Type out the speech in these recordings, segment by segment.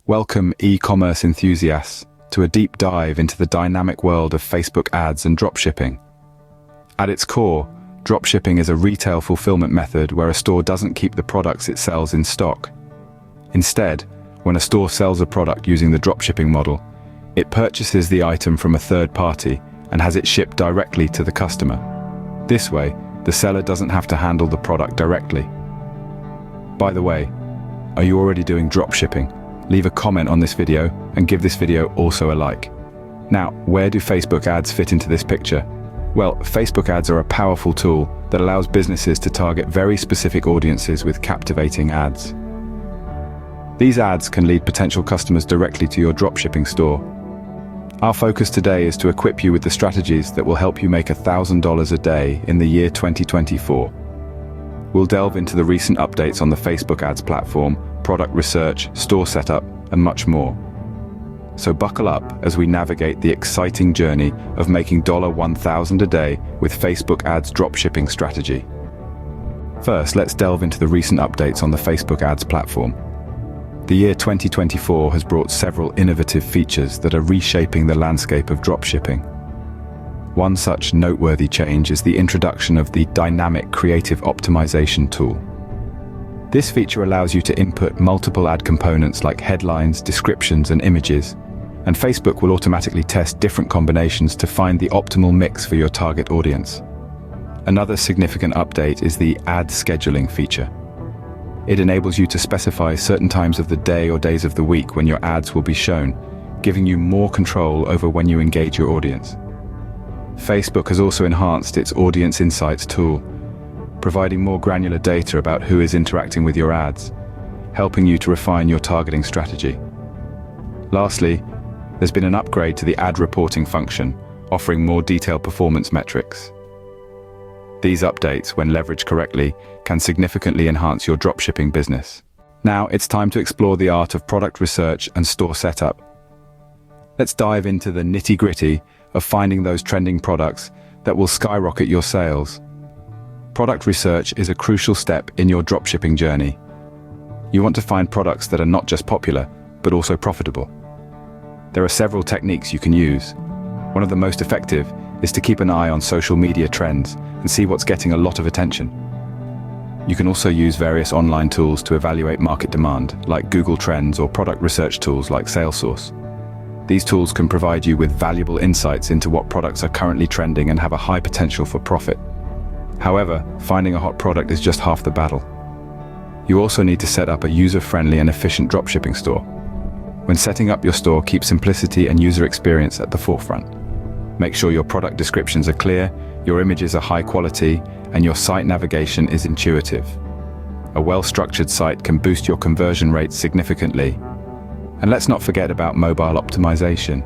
Welcome, e-commerce enthusiasts, to a deep dive into the dynamic world of Facebook ads and dropshipping. At its core, dropshipping is a retail fulfillment method where a store doesn't keep the products it sells in stock. Instead, when a store sells a product using the dropshipping model, it purchases the item from a third party and has it shipped directly to the customer. This way, the seller doesn't have to handle the product directly. By the way, are you already doing dropshipping? Leave a comment on this video and give this video also a like. Now, where do Facebook ads fit into this picture? Well, Facebook ads are a powerful tool that allows businesses to target very specific audiences with captivating ads. These ads can lead potential customers directly to your dropshipping store. Our focus today is to equip you with the strategies that will help you make $1,000 a day in the year 2024. We'll delve into the recent updates on the Facebook ads platform, product research, store setup, and much more. So buckle up as we navigate the exciting journey of making $1,000 a day with Facebook ads dropshipping strategy. First, let's delve into the recent updates on the Facebook ads platform. The year 2024 has brought several innovative features that are reshaping the landscape of dropshipping. One such noteworthy change is the introduction of the Dynamic Creative Optimization tool. This feature allows you to input multiple ad components like headlines, descriptions, and images, and Facebook will automatically test different combinations to find the optimal mix for your target audience. Another significant update is the ad scheduling feature. It enables you to specify certain times of the day or days of the week when your ads will be shown, giving you more control over when you engage your audience. Facebook has also enhanced its Audience Insights tool, providing more granular data about who is interacting with your ads, helping you to refine your targeting strategy. Lastly, there's been an upgrade to the ad reporting function, offering more detailed performance metrics. These updates, when leveraged correctly, can significantly enhance your dropshipping business. Now it's time to explore the art of product research and store setup. Let's dive into the nitty-gritty of finding those trending products that will skyrocket your sales. Product research is a crucial step in your dropshipping journey. You want to find products that are not just popular, but also profitable. There are several techniques you can use. One of the most effective is to keep an eye on social media trends and see what's getting a lot of attention. You can also use various online tools to evaluate market demand, like Google Trends, or product research tools like Salesforce. These tools can provide you with valuable insights into what products are currently trending and have a high potential for profit. However, finding a hot product is just half the battle. You also need to set up a user-friendly and efficient dropshipping store. When setting up your store, keep simplicity and user experience at the forefront. Make sure your product descriptions are clear, your images are high quality, and your site navigation is intuitive. A well-structured site can boost your conversion rates significantly. And let's not forget about mobile optimization.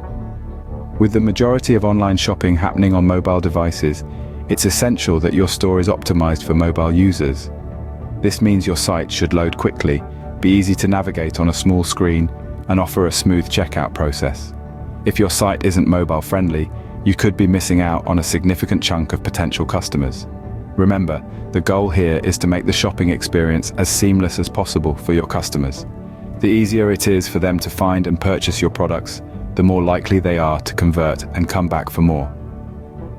With the majority of online shopping happening on mobile devices, it's essential that your store is optimized for mobile users. This means your site should load quickly, be easy to navigate on a small screen, and offer a smooth checkout process. If your site isn't mobile friendly, you could be missing out on a significant chunk of potential customers. Remember, the goal here is to make the shopping experience as seamless as possible for your customers. The easier it is for them to find and purchase your products, the more likely they are to convert and come back for more.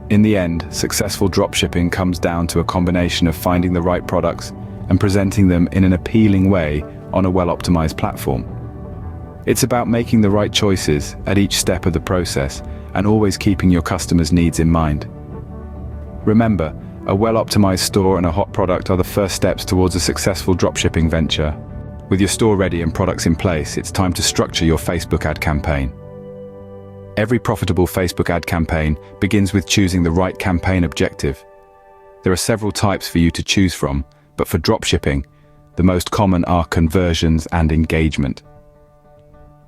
In the end, successful dropshipping comes down to a combination of finding the right products and presenting them in an appealing way on a well-optimized platform. It's about making the right choices at each step of the process and always keeping your customers' needs in mind. Remember, a well-optimized store and a hot product are the first steps towards a successful dropshipping venture. With your store ready and products in place, it's time to structure your Facebook ad campaign. Every profitable Facebook ad campaign begins with choosing the right campaign objective. There are several types for you to choose from, but for dropshipping, the most common are conversions and engagement.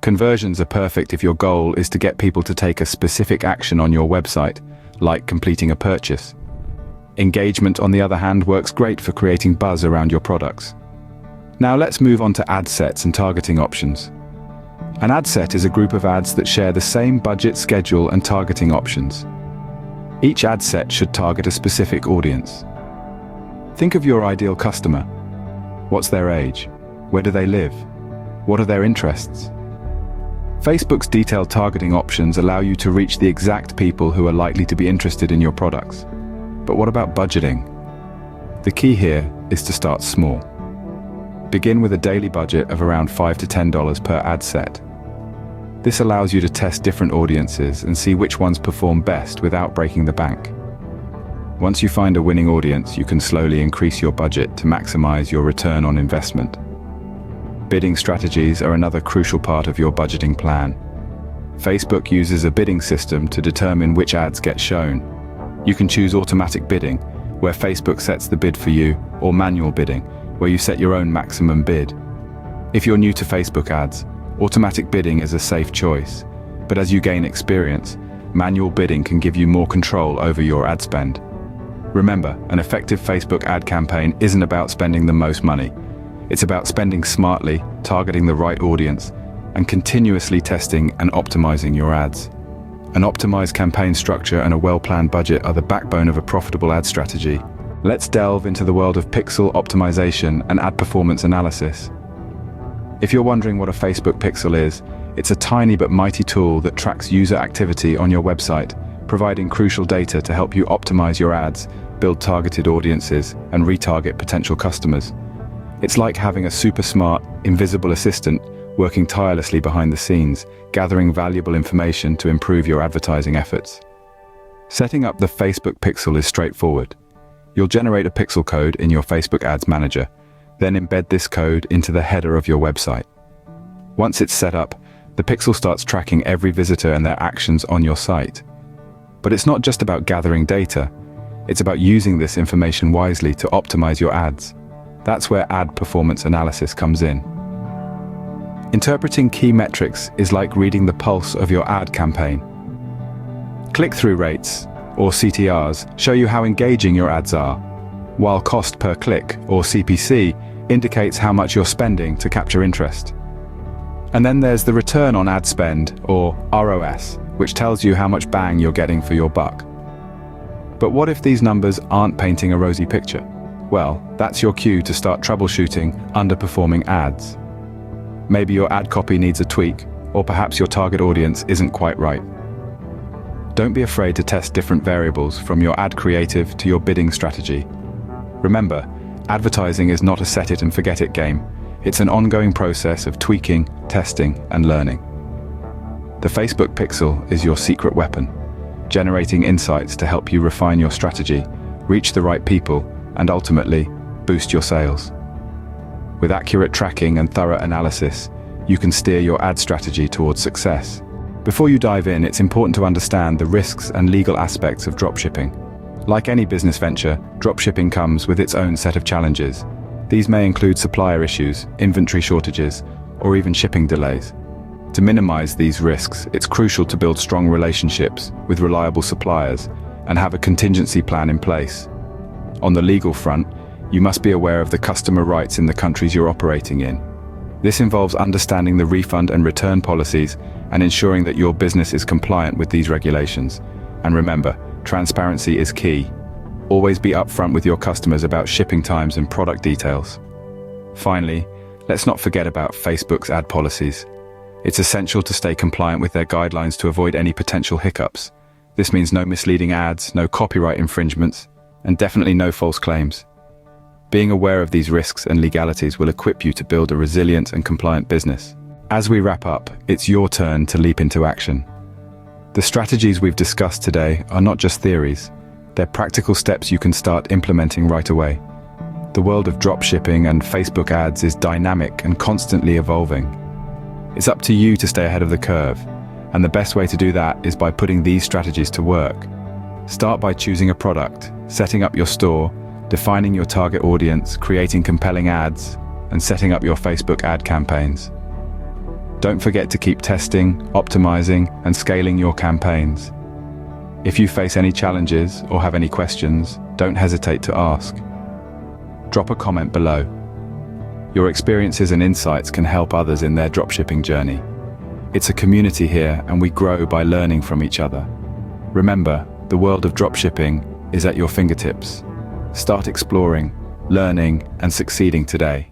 Conversions are perfect if your goal is to get people to take a specific action on your website, like completing a purchase. Engagement, on the other hand, works great for creating buzz around your products. Now let's move on to ad sets and targeting options. An ad set is a group of ads that share the same budget, schedule, and targeting options. Each ad set should target a specific audience. Think of your ideal customer. What's their age? Where do they live? What are their interests? Facebook's detailed targeting options allow you to reach the exact people who are likely to be interested in your products. But what about budgeting? The key here is to start small. Begin with a daily budget of around $5 to $10 per ad set. This allows you to test different audiences and see which ones perform best without breaking the bank. Once you find a winning audience, you can slowly increase your budget to maximize your return on investment. Bidding strategies are another crucial part of your budgeting plan. Facebook uses a bidding system to determine which ads get shown. You can choose automatic bidding, where Facebook sets the bid for you, or manual bidding, where you set your own maximum bid. If you're new to Facebook ads, automatic bidding is a safe choice, but as you gain experience, manual bidding can give you more control over your ad spend. Remember, an effective Facebook ad campaign isn't about spending the most money. It's about spending smartly, targeting the right audience, and continuously testing and optimizing your ads. An optimized campaign structure and a well-planned budget are the backbone of a profitable ad strategy. Let's delve into the world of pixel optimization and ad performance analysis. If you're wondering what a Facebook pixel is, it's a tiny but mighty tool that tracks user activity on your website, providing crucial data to help you optimize your ads, build targeted audiences, and retarget potential customers. It's like having a super smart, invisible assistant working tirelessly behind the scenes, gathering valuable information to improve your advertising efforts. Setting up the Facebook pixel is straightforward. You'll generate a pixel code in your Facebook Ads Manager, then embed this code into the header of your website. Once it's set up, the pixel starts tracking every visitor and their actions on your site. But it's not just about gathering data, it's about using this information wisely to optimize your ads. That's where ad performance analysis comes in. Interpreting key metrics is like reading the pulse of your ad campaign. Click-through rates, or CTRs, show you how engaging your ads are, while cost per click, or CPC, indicates how much you're spending to capture interest. And then there's the return on ad spend, or ROS, which tells you how much bang you're getting for your buck. But what if these numbers aren't painting a rosy picture? Well, that's your cue to start troubleshooting underperforming ads. Maybe your ad copy needs a tweak, or perhaps your target audience isn't quite right. Don't be afraid to test different variables from your ad creative to your bidding strategy. Remember, advertising is not a set-it-and-forget-it game. It's an ongoing process of tweaking, testing, and learning. The Facebook pixel is your secret weapon, generating insights to help you refine your strategy, reach the right people, and ultimately, boost your sales. With accurate tracking and thorough analysis, you can steer your ad strategy towards success. Before you dive in, it's important to understand the risks and legal aspects of dropshipping. Like any business venture, dropshipping comes with its own set of challenges. These may include supplier issues, inventory shortages, or even shipping delays. To minimize these risks, it's crucial to build strong relationships with reliable suppliers and have a contingency plan in place. On the legal front, you must be aware of the customer rights in the countries you're operating in. This involves understanding the refund and return policies and ensuring that your business is compliant with these regulations. And remember, transparency is key. Always be upfront with your customers about shipping times and product details. Finally, let's not forget about Facebook's ad policies. It's essential to stay compliant with their guidelines to avoid any potential hiccups. This means no misleading ads, no copyright infringements, and definitely no false claims. Being aware of these risks and legalities will equip you to build a resilient and compliant business. As we wrap up, it's your turn to leap into action. The strategies we've discussed today are not just theories, they're practical steps you can start implementing right away. The world of dropshipping and Facebook ads is dynamic and constantly evolving. It's up to you to stay ahead of the curve, and the best way to do that is by putting these strategies to work. Start by choosing a product, setting up your store, defining your target audience, creating compelling ads, and setting up your Facebook ad campaigns. Don't forget to keep testing, optimizing, and scaling your campaigns. If you face any challenges or have any questions, don't hesitate to ask. Drop a comment below. Your experiences and insights can help others in their dropshipping journey. It's a community here, and we grow by learning from each other. Remember, the world of dropshipping is at your fingertips. Start exploring, learning, and succeeding today.